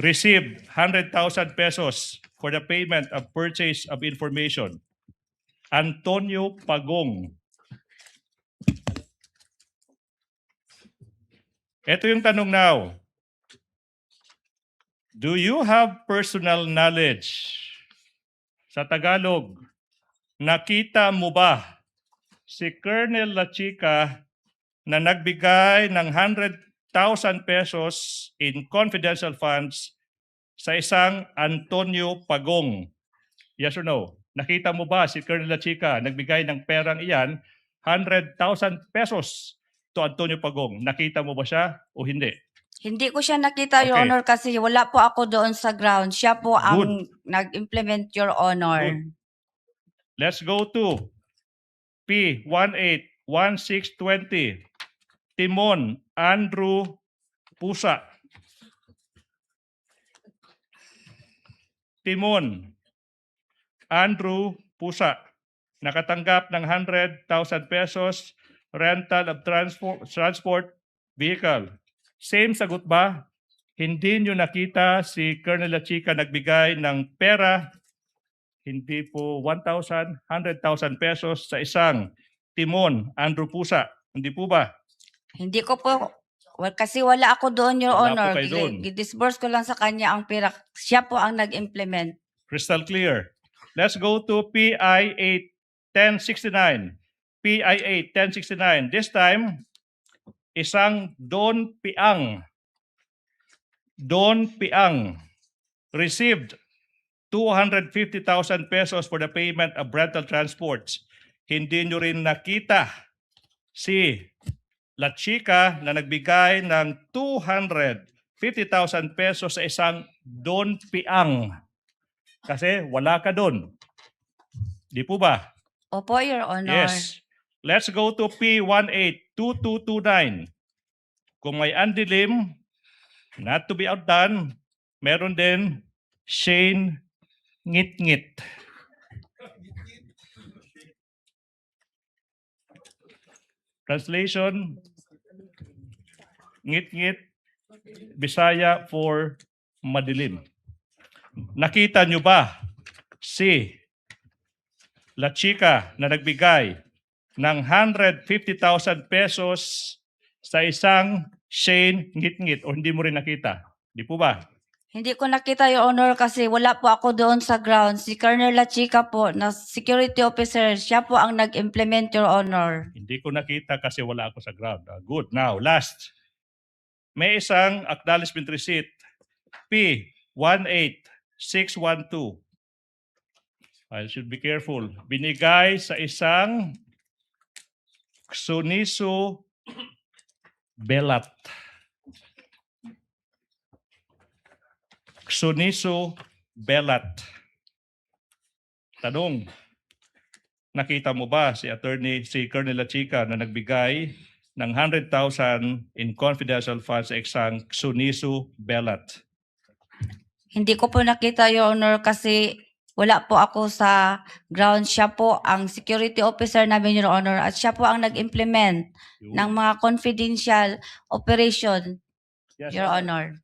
received 100,000 pesos for the payment of purchase of information. Antonio Pagong. Ito yung tanong now. Do you have personal knowledge? Sa Tagalog, nakita mo ba si Colonel Lachica na nagbigay ng 100,000 pesos in confidential funds sa isang Antonio Pagong? Yes or no? Nakita mo ba si Colonel Lachica nagbigay ng perang iyan, 100,000 pesos to Antonio Pagong? Nakita mo ba siya o hindi? Hindi ko siya nakita, Your Okay. Honor, kasi wala po ako doon sa ground. Siya po ang Good. nag-implement, Your Honor. Good. Let's go to P181620. Timon Andrew Pusa. Timon Andrew Pusa. Nakatanggap ng 100,000 pesos rental of transport vehicle. Same sagot ba? Hindi nyo nakita si Colonel Lachica nagbigay ng pera, hindi po 1,000, 100,000 pesos sa isang Timon Andrew Pusa. Hindi po ba? Hindi ko po, kasi wala ako doon, Your Wala po Honor. kayo doon. Gidisburse ko lang sa kanya ang pera. Siya po ang nag-implement. Crystal clear. Let's go to PI 8-1069. PI 8-1069. This time, isang Don Piang received 250,000 pesos for the payment of rental transports. Hindi nyo rin nakita si Lachica na nagbigay ng 250,000 pesos sa isang Don Piang. Kasi wala ka doon. Di po ba? Opo, Your Honor. Yes. Let's go to P182229. Kung may andilim, not to be outdone, meron din Shane Ngit-Ngit. Translation, Ngit-Ngit, Bisaya for madilim. Nakita nyo ba si Lachica na nagbigay ng 150,000 pesos sa isang Shane Ngit-Ngit o hindi mo rin nakita? Di po ba? Hindi ko nakita, Your Honor, kasi wala po ako doon sa ground. Si Colonel Lachica po, na security officer, siya po ang nag-implement, Your Honor. Hindi ko nakita kasi wala ako sa ground. Good. Now, last. May isang acknowledgement receipt. P18612. I should be careful. Binigay sa isang Xunisu Belat. Xunisu Belat. Tanong, nakita mo ba si Colonel Lachica na nagbigay ng 100,000 in confidential funds sa isang Xunisu Belat? Hindi ko po nakita, Your Honor, kasi wala po ako sa ground. Siya po ang security officer namin, Your Honor, at siya po ang nag-implement ng mga confidential operation, Yes, Your Honor.